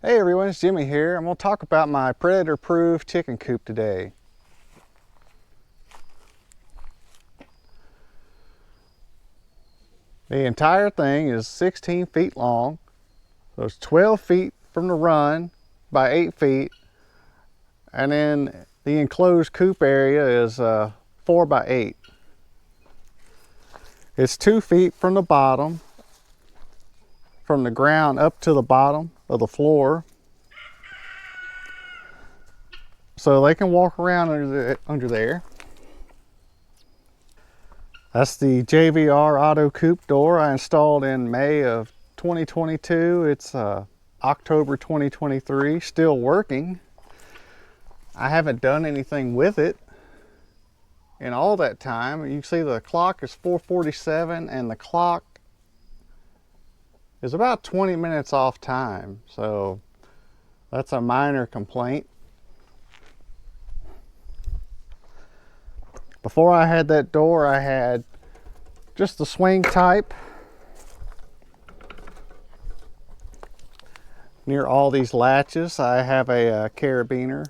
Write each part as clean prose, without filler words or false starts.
Hey everyone, it's Jimmy here. I'm going to talk about my predator-proof chicken coop today. The entire thing is 16 feet long, so it's 12 feet from the run by 8 feet, and then the enclosed coop area is 4 by 8. It's 2 feet from the bottom, from the ground up to the bottom of the floor, so they can walk around under there. That's the JVR Auto Coop door I installed in May of 2022. It's October 2023, still working. I haven't done anything with it in all that time. You can see the clock is 4:47 and the clock is about 20 minutes off time. So that's a minor complaint. Before I had that door, I had just the swing type. Near all these latches, I have a carabiner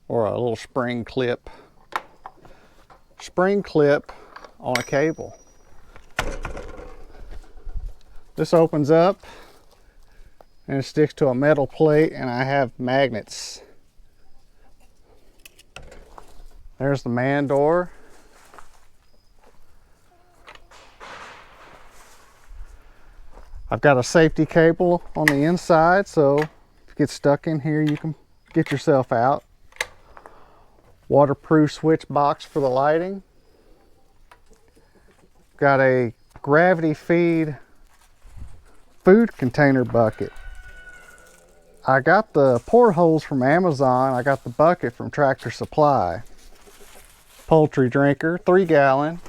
or a little spring clip on a cable. This opens up and it sticks to a metal plate, and I have magnets. There's the man door. I've got a safety cable on the inside, so if you get stuck in here, you can get yourself out. Waterproof switch box for the lighting. Got a gravity feed food container bucket. I got the portholes from Amazon. I got the bucket from Tractor Supply. Poultry drinker, 3 gallon.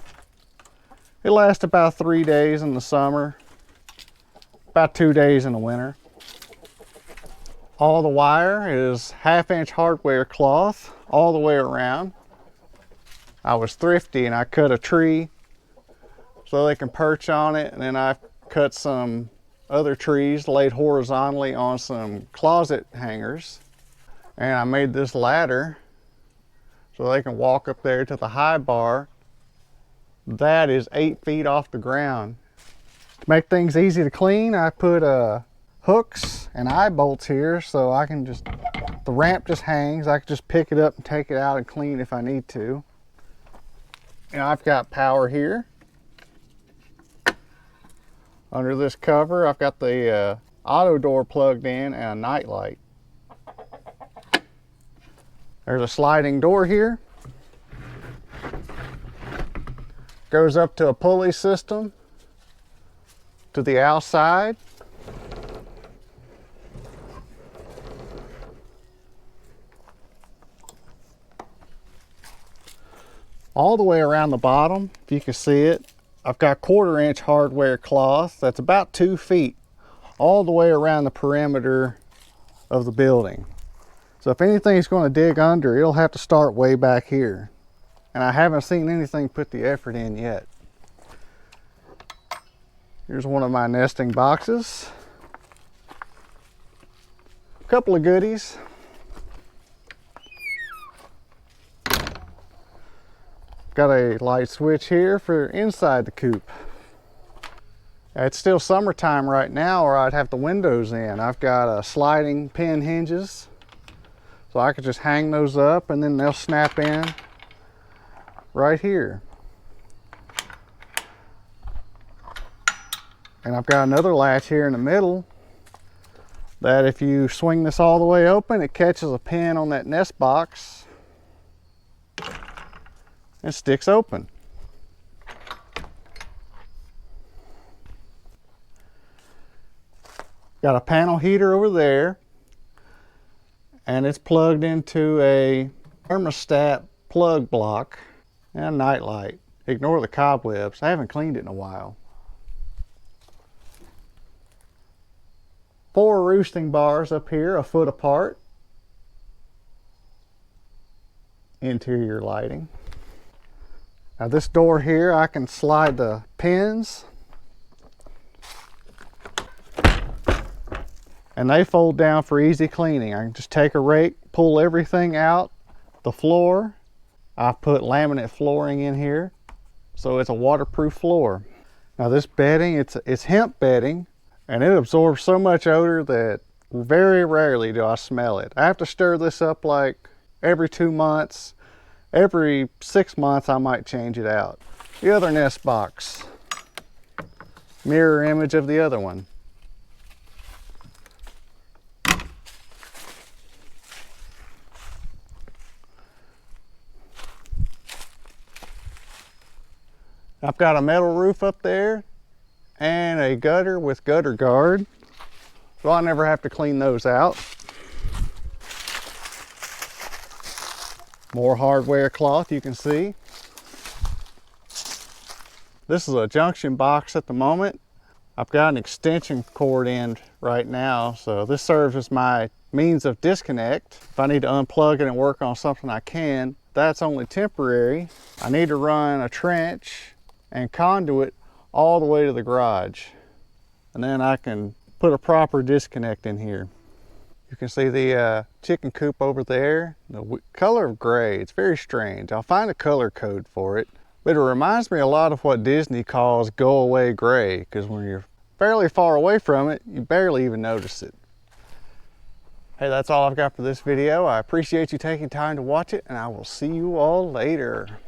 It lasts about 3 days in the summer, about 2 days in the winter. All the wire is 1/2-inch hardware cloth all the way around. I was thrifty and I cut a tree so they can perch on it, and then I cut some other trees laid horizontally on some closet hangers, and I made this ladder so they can walk up there to the high bar. That is 8 feet off the ground. To make things easy to clean, I put hooks and eye bolts here, so I can just, the ramp just hangs. I can just pick it up and take it out and clean if I need to. And I've got power here. Under this cover, I've got the auto door plugged in and a night light. There's a sliding door here. Goes up to a pulley system to the outside. All the way around the bottom, if you can see it, I've got 1/4-inch hardware cloth that's about 2 feet all the way around the perimeter of the building. So if anything's going to dig under, it'll have to start way back here. And I haven't seen anything put the effort in yet. Here's one of my nesting boxes. A couple of goodies. Got a light switch here for inside the coop. It's still summertime right now, or I'd have the windows in. I've got sliding pin hinges, so I could just hang those up and then they'll snap in right here. And I've got another latch here in the middle that if you swing this all the way open, it catches a pin on that nest box and sticks open. Got a panel heater over there, and it's plugged into a thermostat plug block and a night light. Ignore the cobwebs. I haven't cleaned it in a while. 4 roosting bars up here, a foot apart. Interior lighting. Now this door here, I can slide the pins and they fold down for easy cleaning. I can just take a rake, pull everything out the floor. I've put laminate flooring in here, so it's a waterproof floor. Now this bedding, it's hemp bedding, and it absorbs so much odor that very rarely do I smell it. I have to stir this up like every 2 months. Every 6 months I might change it out. The other nest box, mirror image of the other one. I've got a metal roof up there and a gutter with gutter guard, so I never have to clean those out. More hardware cloth, you can see. This is a junction box at the moment. I've got an extension cord in right now, so this serves as my means of disconnect. If I need to unplug it and work on something, I can. That's only temporary. I need to run a trench and conduit all the way to the garage, and then I can put a proper disconnect in here. You can see the chicken coop over there. The color of gray, it's very strange. I'll find a color code for it, but it reminds me a lot of what Disney calls go away gray, because when you're fairly far away from it, you barely even notice it. Hey, that's all I've got for this video. I appreciate you taking time to watch it, and I will see you all later.